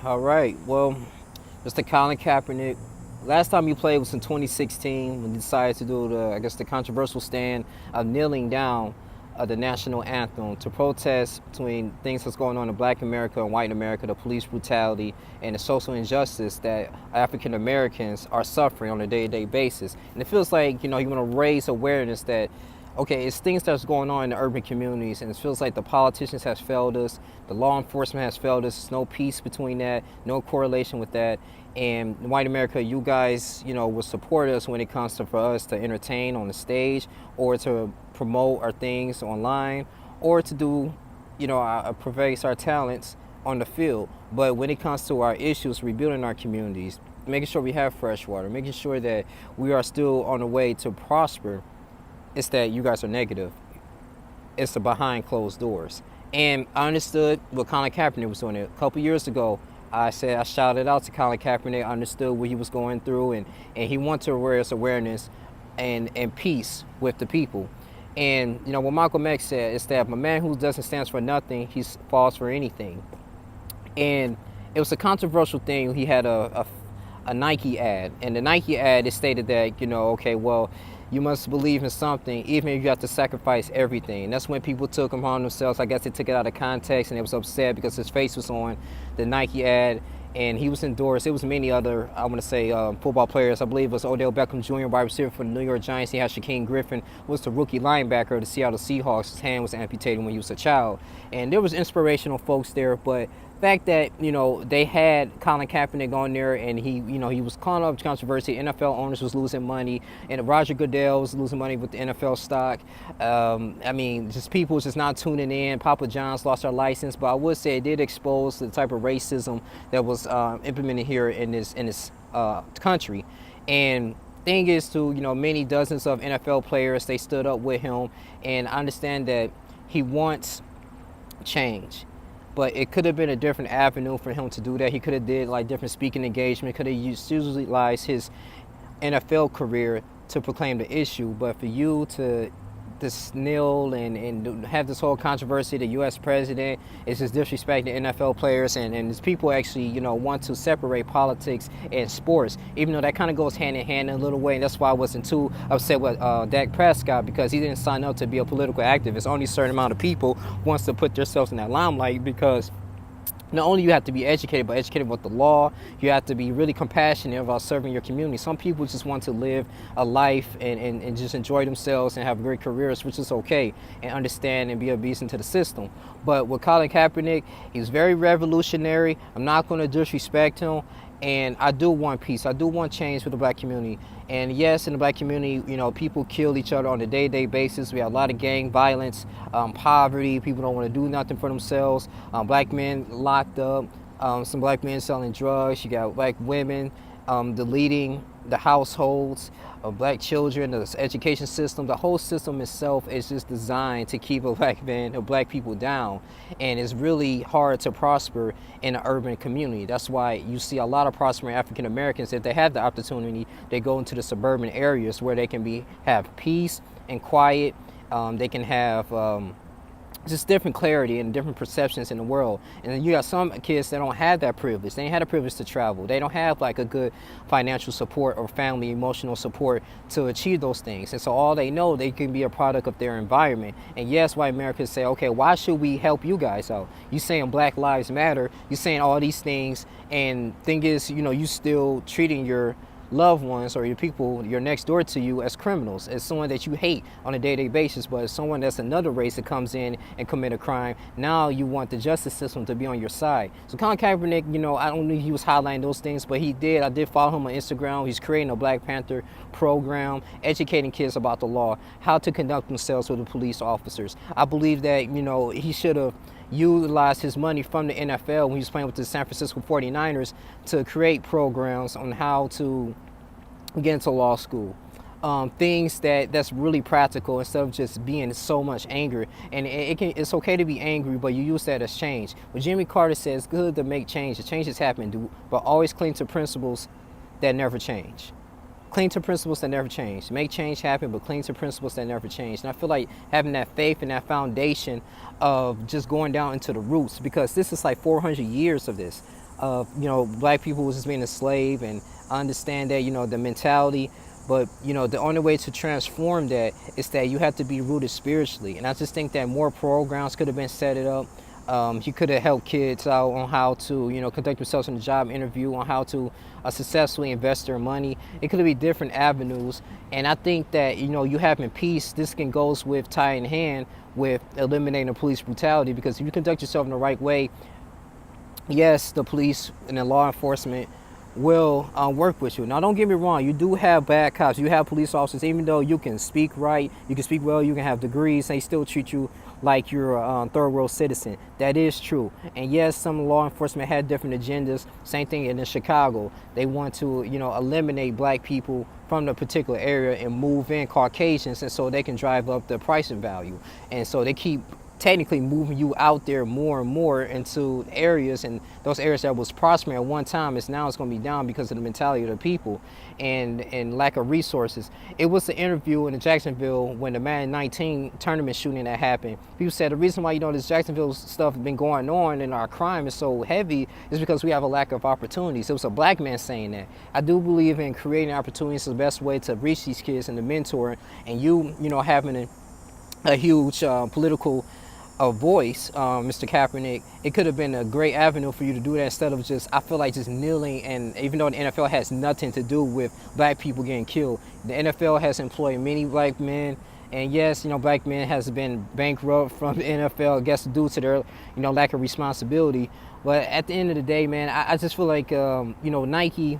All right. Well, Mr. Colin Kaepernick, last time you played was in 2016 when you decided to do the controversial stand of kneeling down the national anthem to protest between things that's going on in Black America and white America, the police brutality and the social injustice that African Americans are suffering on a day-to-day basis. And it feels like, you want to raise awareness that okay, it's things that's going on in the urban communities, and it feels like the politicians has failed us, the law enforcement has failed us. There's no peace between that, no correlation with that. And white America, you guys, will support us when it comes to for us to entertain on the stage, or to promote our things online, or to do, pervades our talents on the field. But when it comes to our issues, rebuilding our communities, making sure we have fresh water, making sure that we are still on the way to prosper, it's that you guys are negative. It's the behind closed doors. And I understood what Colin Kaepernick was doing. A couple years ago, I shouted out to Colin Kaepernick. I understood what he was going through, and he wanted to raise awareness and peace with the people. And what Malcolm X said is that a man who doesn't stand for nothing, he falls for anything. And it was a controversial thing. He had a Nike ad, and the Nike ad, it stated that okay, well, you must believe in something, even if you have to sacrifice everything. And that's when people took him on themselves. I guess they took it out of context, and they was upset because his face was on the Nike ad, and he was endorsed. It was many other, I want to say, football players. I believe it was Odell Beckham Jr., wide receiver for the New York Giants. He had Shaquem Griffin, was the rookie linebacker of the Seattle Seahawks. His hand was amputated when he was a child. And there was inspirational folks there, but the fact that they had Colin Kaepernick on there, and he was calling up controversy. NFL owners was losing money, and Roger Goodell was losing money with the NFL stock. Just people just not tuning in. Papa John's lost their license, but I would say it did expose the type of racism that was implemented here in this country. And thing is, to many dozens of NFL players, they stood up with him, and I understand that he wants change. But it could have been a different avenue for him to do that. He could have did like different speaking engagement, could have utilized his NFL career to proclaim the issue. But for you to kneel and have this whole controversy, the U.S. president is just disrespecting NFL players, and these people actually, want to separate politics and sports, even though that kind of goes hand in hand in a little way. And that's why I wasn't too upset with Dak Prescott, because he didn't sign up to be a political activist. Only a certain amount of people wants to put themselves in that limelight, because not only you have to be educated, but educated about the law. You have to be really compassionate about serving your community. Some people just want to live a life and just enjoy themselves and have great careers, which is okay, and understand and be obedient to the system. But with Colin Kaepernick, he's very revolutionary. I'm not going to disrespect him. And I do want peace. I do want change for the Black community. And yes, in the Black community, people kill each other on a day-to-day basis. We have a lot of gang violence, poverty. People don't want to do nothing for themselves. Black men locked up. Some Black men selling drugs. You got Black women deleting the households of Black children, the education system. The whole system itself is just designed to keep a Black man or Black people down, and it's really hard to prosper in an urban community. That's why you see a lot of prospering African Americans, if they have the opportunity, they go into the suburban areas where they can have peace and quiet. They can have just different clarity and different perceptions in the world. And then you got some kids that don't have that privilege. They ain't had a privilege to travel. They don't have like a good financial support or family emotional support to achieve those things. And so all they know, they can be a product of their environment. And yes, white Americans say, okay, why should we help you guys out? You saying Black Lives Matter, you saying all these things, and thing is, you still treating your loved ones or your people, you're next door to you, as criminals, as someone that you hate on a day-to-day basis. But as someone that's another race that comes in and commit a crime, now you want the justice system to be on your side. So Colin Kaepernick, I don't know if he was highlighting those things, but he did. I did follow him on Instagram. He's creating a Black Panther program, educating kids about the law, how to conduct themselves with the police officers. I believe that, he should have utilized his money from the NFL when he was playing with the San Francisco 49ers to create programs on how to get into law school. Things that's really practical, instead of just being so much anger. And it's okay to be angry, but you use that as change. When Jimmy Carter says, it's good to make change, the changes happen, but always cling to principles that never change. Cling to principles that never change. Make change happen, but cling to principles that never change. And I feel like having that faith and that foundation of just going down into the roots, because this is like 400 years of this. of, black people was just being enslaved, and I understand that, the mentality. But, the only way to transform that is that you have to be rooted spiritually. And I just think that more programs could have been set it up. He could have helped kids out on how to, conduct themselves in a job interview, on how to successfully invest their money. It could be different avenues. And I think that, you having peace, this can goes with tie in hand with eliminating police brutality, because if you conduct yourself in the right way, yes, the police and the law enforcement will work with you. Now, don't get me wrong. You do have bad cops. You have police officers. Even though you can speak right, you can speak well, you can have degrees, they still treat you like you're a third world citizen. That is true. And yes, some law enforcement had different agendas. Same thing in Chicago. They want to, eliminate black people from the particular area and move in Caucasians, and so they can drive up the pricing value. And so they keep technically moving you out there more and more into areas, and those areas that was prospering at one time is now it's going to be down because of the mentality of the people and lack of resources. It was the interview in Jacksonville when the Madden 19 tournament shooting that happened. People said the reason why, this Jacksonville stuff has been going on and our crime is so heavy is because we have a lack of opportunities. It was a black man saying that. I do believe in creating opportunities is the best way to reach these kids and to mentor, and having a huge political voice, Mr. Kaepernick, it could have been a great avenue for you to do that instead of I feel like just kneeling. And even though the NFL has nothing to do with black people getting killed, the NFL has employed many black men. And yes, black men has been bankrupt from the NFL, I guess, due to their, lack of responsibility. But at the end of the day, man, I just feel like, Nike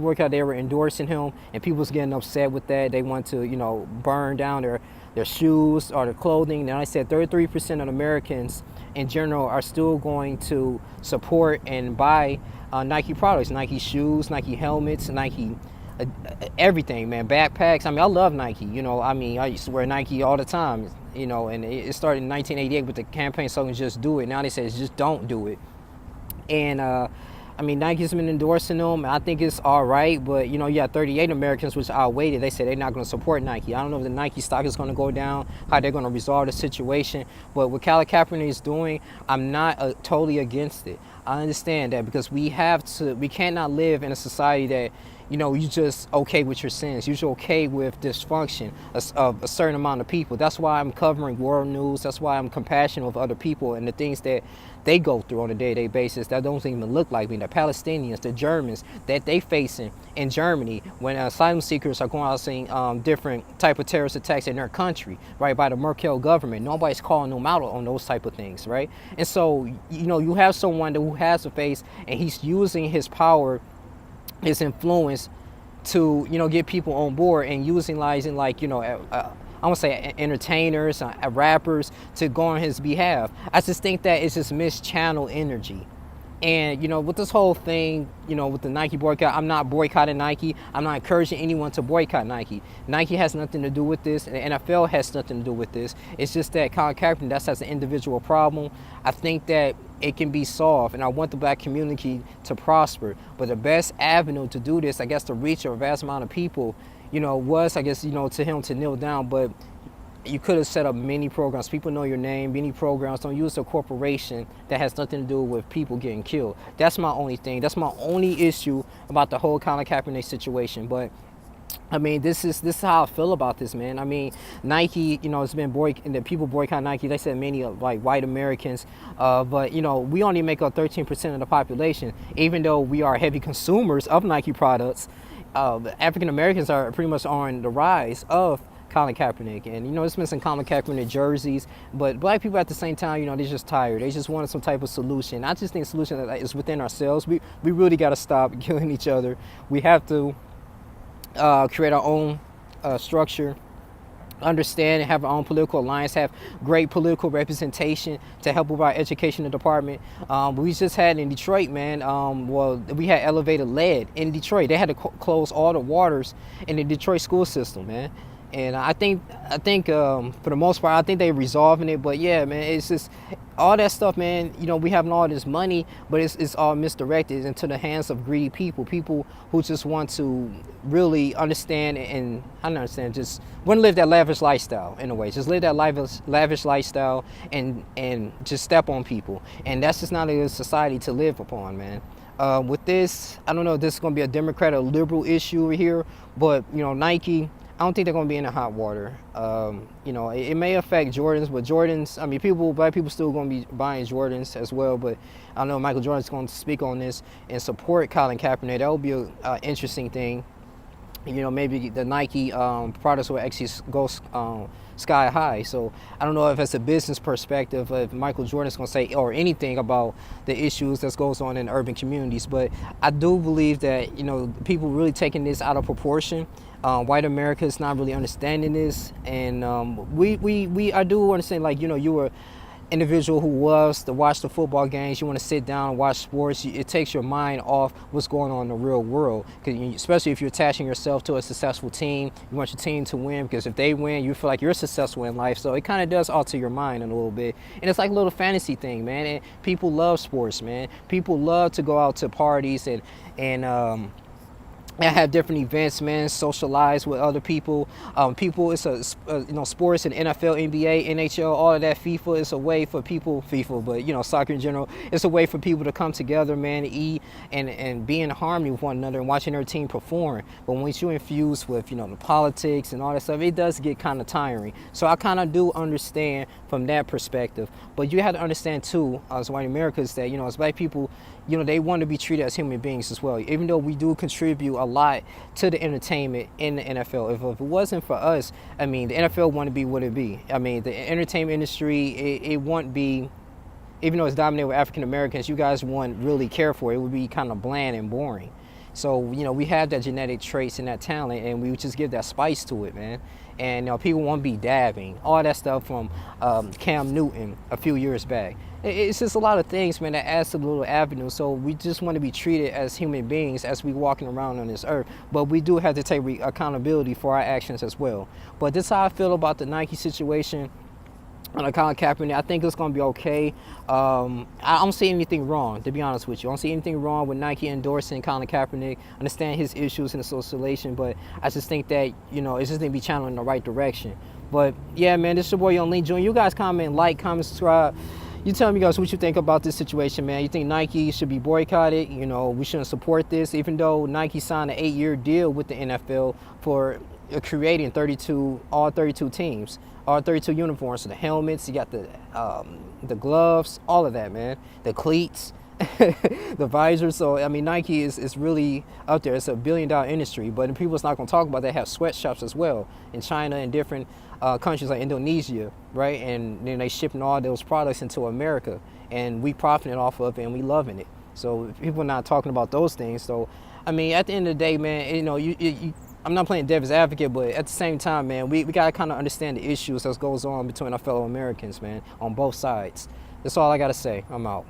workout, they were endorsing him, and people was getting upset with that. They want to, burn down their shoes or their clothing. And I said 33% of Americans in general are still going to support and buy Nike products, Nike shoes, Nike helmets, Nike everything, man, backpacks. I love Nike, I used to wear Nike all the time, and it started in 1988 with the campaign slogan, just do it. Now they say it's just don't do it. And Nike's been endorsing them. I think it's all right, but you have 38 Americans which outweighed. They said they're not going to support Nike. I don't know if the Nike stock is going to go down, how they're going to resolve the situation. But what Colin Kaepernick is doing, I'm not totally against it. I understand that, because we cannot live in a society that, you just okay with your sins. You're just okay with dysfunction of a certain amount of people. That's why I'm covering world news. That's why I'm compassionate with other people and the things that they go through on a day-to-day basis that don't even look like me. The Palestinians, the Germans that they facing in Germany when asylum seekers are going out seeing different type of terrorist attacks in their country, right, by the Merkel government. Nobody's calling them out on those type of things, right? And so, you have someone who has a face, and he's using his power, his influence to, get people on board, and utilizing I want to say entertainers, rappers to go on his behalf. I just think that it's just mischanneled energy. And, with this whole thing, with the Nike boycott, I'm not boycotting Nike. I'm not encouraging anyone to boycott Nike. Nike has nothing to do with this, and the NFL has nothing to do with this. It's just that Colin Kaepernick, that's an individual problem. I think that it can be solved, and I want the black community to prosper. But the best avenue to do this, I guess, to reach a vast amount of people, was, I guess, to him to kneel down. But you could have set up many programs. People know your name, many programs. Don't use a corporation that has nothing to do with people getting killed. That's my only thing. That's my only issue about the whole Colin Kaepernick situation. But this is how I feel about this, man. Nike, it's been the people boycott Nike. They said many like white Americans, but we only make up 13% of the population, even though we are heavy consumers of Nike products. African Americans are pretty much on the rise of Colin Kaepernick, and it's been some Colin Kaepernick jerseys, but black people at the same time, they're just tired. They just wanted some type of solution. I just think the solution is within ourselves. We really got to stop killing each other. We have to create our own structure, understand and have our own political alliance, have great political representation to help with our educational department. We just had in Detroit, man, we had elevated lead in Detroit. They had to close all the waters in the Detroit school system, man. And I think for the most part, I think they're resolving it. But yeah, man, it's just all that stuff, man. We having all this money, but it's all misdirected into the hands of greedy people who just want to really understand and I don't understand, just want to live that lavish lifestyle in a way. Just live that lavish lifestyle and just step on people. And that's just not a good society to live upon, man. With this, I don't know if this is going to be a Democrat or liberal issue here, but Nike, I don't think they're going to be in the hot water. It may affect Jordans, but Jordans, I mean, black people still going to be buying Jordans as well. But I know Michael Jordan's going to speak on this and support Colin Kaepernick. That would be an interesting thing. Maybe the Nike products will actually go sky high. So I don't know if it's a business perspective, if Michael Jordan's going to say or anything about the issues that goes on in urban communities. But I do believe that, people really taking this out of proportion. White America is not really understanding this. And I do understand, like, you were individual who loves to watch the football games, you want to sit down and watch sports, it takes your mind off what's going on in the real world. Especially if you're attaching yourself to a successful team, you want your team to win, because if they win, you feel like you're successful in life. So it kind of does alter your mind a little bit. And it's like a little fantasy thing, man. And people love sports, man. People love to go out to parties and have different events, man, socialize with other people. It's sports and NFL, NBA, NHL, all of that, FIFA. It's a way for people, but soccer in general, it's a way for people to come together, man, to eat and be in harmony with one another and watching their team perform. But once you infuse with, the politics and all that stuff, it does get kind of tiring. So I kind of do understand from that perspective. But you have to understand too, as white Americans, that, as black people, they want to be treated as human beings as well. Even though we do contribute a lot to the entertainment in the NFL. If it wasn't for us, I mean, the NFL wouldn't be what it be. I mean, the entertainment industry, it wouldn't be, even though it's dominated with African Americans, you guys wouldn't really care for it. It would be kind of bland and boring. So, we have that genetic traits and that talent, and we would just give that spice to it, man. And people won't be dabbing, all that stuff from Cam Newton a few years back. It's just a lot of things, man, that adds to the little avenue. So we just want to be treated as human beings as we walking around on this earth. But we do have to take accountability for our actions as well. But this is how I feel about the Nike situation. On Colin Kaepernick, I think it's going to be okay. I don't see anything wrong, to be honest with you. I don't see anything wrong with Nike endorsing Colin Kaepernick. I understand his issues in association, but I just think that, it's just going to be channeled in the right direction. But, yeah, man, this is your boy, Young Lee Jr. You guys comment, comment, subscribe. You tell me, guys, what you think about this situation, man. You think Nike should be boycotted? We shouldn't support this, even though Nike signed an 8-year deal with the NFL for creating all 32 teams, all 32 uniforms. So the helmets, you got the gloves, all of that, man. The cleats, the visors. So, I mean, Nike is really up there. It's a $1 billion industry, but people's not going to talk about that. They have sweatshops as well in China and different countries like Indonesia, right? And then they shipping all those products into America, and we profiting off of it, and we loving it. So people are not talking about those things. So, I mean, at the end of the day, man, I'm not playing devil's advocate, but at the same time, man, we got to kind of understand the issues that goes on between our fellow Americans, man, on both sides. That's all I got to say. I'm out.